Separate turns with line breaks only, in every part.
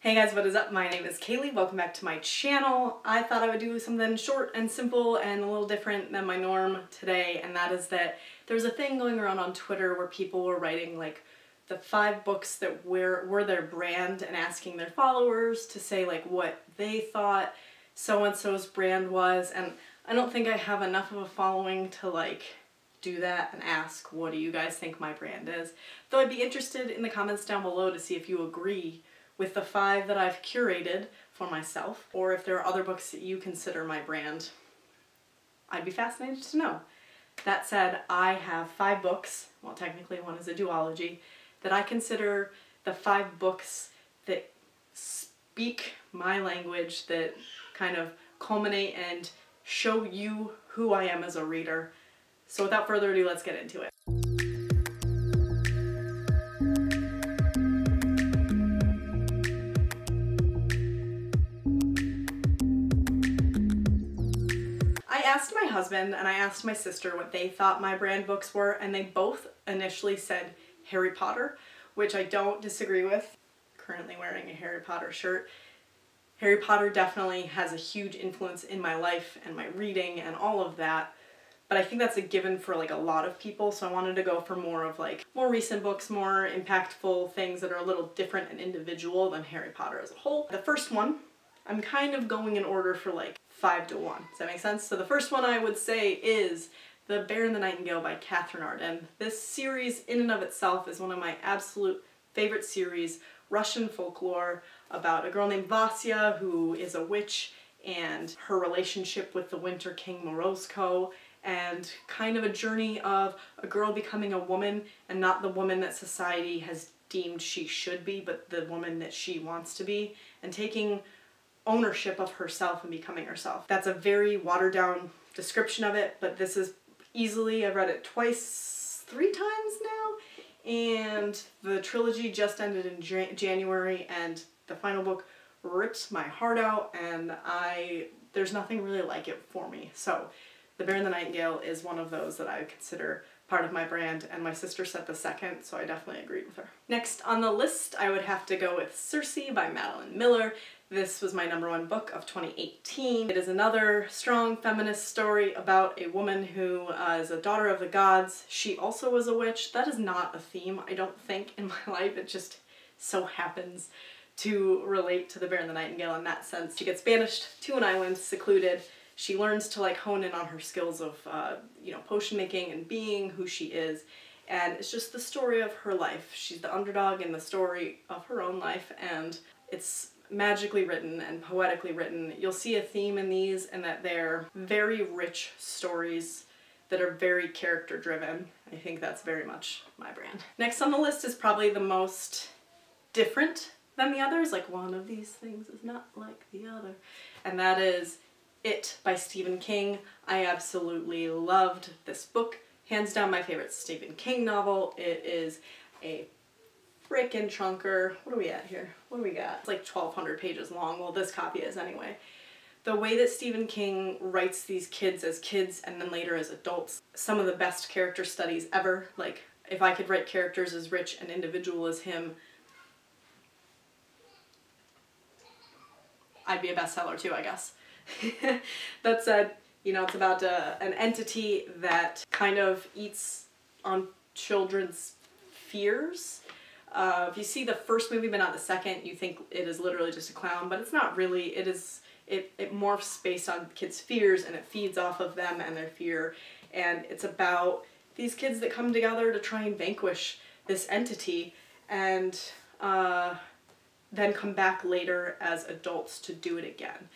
Hey guys, what is up? My name is Kaylee. Welcome back to my channel. I thought I would do something short and simple and a little different than my norm today, and that is that there's a thing going around on Twitter where people were writing like the 5 books that were their brand and asking their followers to say like what they thought so-and-so's brand was, and I don't think I have enough of a following to like do that and ask what do you guys think my brand is. Though I'd be interested in the comments down below to see if you agree with the 5 that I've curated for myself, or if there are other books that you consider my brand. I'd be fascinated to know. That said, I have 5 books, well technically one is a duology, that I consider the 5 books that speak my language, that kind of culminate and show you who I am as a reader. So without further ado, let's get into it. I asked my husband and I asked my sister what they thought my brand books were, and they both initially said Harry Potter, which I don't disagree with. Currently wearing a Harry Potter shirt. Harry Potter definitely has a huge influence in my life and my reading and all of that, but I think that's a given for like a lot of people, so I wanted to go for more of like more recent books, more impactful things that are a little different and individual than Harry Potter as a whole. The first one, I'm kind of going in order for like 5 to 1. Does that make sense? So the first one I would say is The Bear and the Nightingale by Catherine Arden. This series in and of itself is one of my absolute favorite series, Russian folklore about a girl named Vasya who is a witch and her relationship with the Winter King Morozko, and kind of a journey of a girl becoming a woman, and not the woman that society has deemed she should be, but the woman that she wants to be, and taking ownership of herself and becoming herself. That's a very watered down description of it, but this is easily, I've read it twice, 3 times now, and the trilogy just ended in January, and the final book ripped my heart out, and there's nothing really like it for me. So The Bear and the Nightingale is one of those that I consider part of my brand, and my sister said the second, so I definitely agreed with her. Next on the list, I would have to go with Circe by Madeline Miller. This was my #1 book of 2018. It is another strong feminist story about a woman who is a daughter of the gods. She also was a witch. That is not a theme, I don't think, in my life. It just so happens to relate to The Bear and the Nightingale in that sense. She gets banished to an island, secluded. She learns to like hone in on her skills of, you know, potion making and being who she is. And it's just the story of her life. She's the underdog in the story of her own life, and it's magically written and poetically written. You'll see a theme in these, and that they're very rich stories that are very character driven. I think that's very much my brand. Next on the list is probably the most different than the others. Like, one of these things is not like the other. And that is It by Stephen King. I absolutely loved this book. Hands down my favorite Stephen King novel. It is a frickin' chunker. What are we at here? What do we got? It's like 1,200 pages long. Well, this copy is anyway. The way that Stephen King writes these kids as kids and then later as adults, some of the best character studies ever. Like, if I could write characters as rich and individual as him, I'd be a bestseller too, I guess. That said, you know, it's about an entity that kind of eats on children's fears. If you see the first movie but not the second, you think it is literally just a clown, but it's not really. It morphs based on kids' fears, and it feeds off of them and their fear, and it's about these kids that come together to try and vanquish this entity, and then come back later as adults to do it again.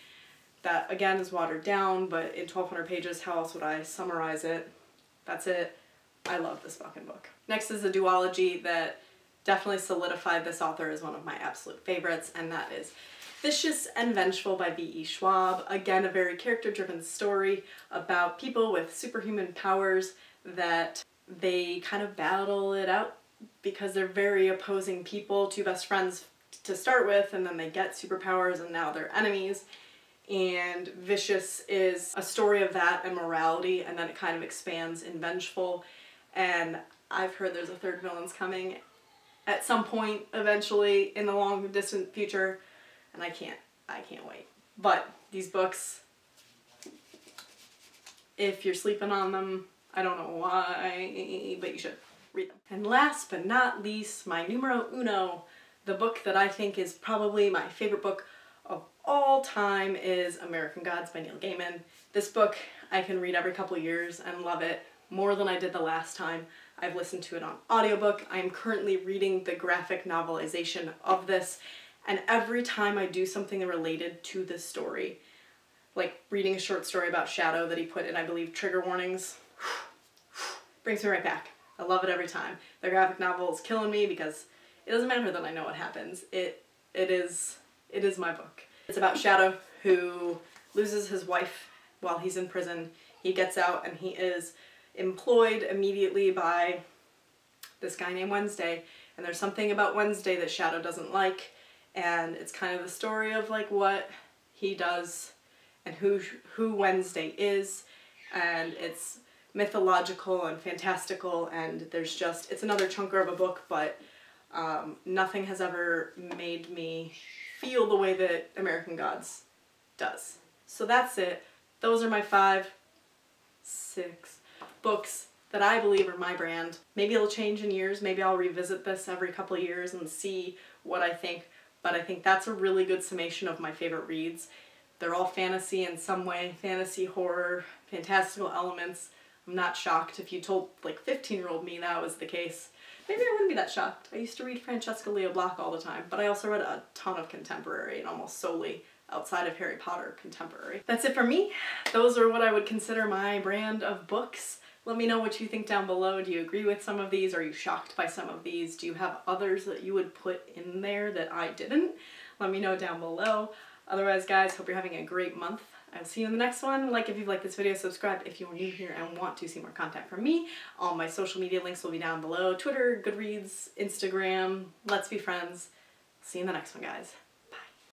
That again is watered down, but in 1,200 pages, how else would I summarize it? That's it. I love this fucking book. Next is a duology that definitely solidified this author as one of my absolute favorites, and that is Vicious and Vengeful by B.E. Schwab. Again, a very character-driven story about people with superhuman powers that they kind of battle it out because they're very opposing people, 2 best friends to start with, and then they get superpowers and now they're enemies. And Vicious is a story of that and morality, and then it kind of expands in Vengeful. And I've heard there's a 3rd villain's coming, at some point eventually in the long distant future. and I can't wait. But these books, if you're sleeping on them, I don't know why, but you should read them. And last but not least, my numero uno, the book that I think is probably my favorite book of all time is American Gods by Neil Gaiman. This book I can read every couple of years and love it more than I did the last time. I've listened to it on audiobook. I am currently reading the graphic novelization of this, and every time I do something related to this story, like reading a short story about Shadow that he put in, I believe, trigger warnings, brings me right back. I love it every time. The graphic novel is killing me because it doesn't matter that I know what happens. It is my book. It's about Shadow, who loses his wife while he's in prison. He gets out and he is employed immediately by this guy named Wednesday, and there's something about Wednesday that Shadow doesn't like, and it's kind of the story of like what he does and who Wednesday is, and it's mythological and fantastical, and there's just, it's another chunker of a book, but nothing has ever made me feel the way that American Gods does. So that's it. Those are my 6 books that I believe are my brand. Maybe it'll change in years. Maybe I'll revisit this every couple of years and see what I think, but I think that's a really good summation of my favorite reads. They're all fantasy in some way, fantasy, horror, fantastical elements. I'm not shocked if you told like 15-year-old me that was the case. Maybe I wouldn't be that shocked. I used to read Francesca Leo Block all the time, but I also read a ton of contemporary and almost solely outside of Harry Potter contemporary. That's it for me. Those are what I would consider my brand of books. Let me know what you think down below. Do you agree with some of these? Are you shocked by some of these? Do you have others that you would put in there that I didn't? Let me know down below. Otherwise, guys, hope you're having a great month. I'll see you in the next one. Like if you've liked this video, subscribe if you're new here and want to see more content from me. All my social media links will be down below. Twitter, Goodreads, Instagram. Let's be friends. See you in the next one, guys.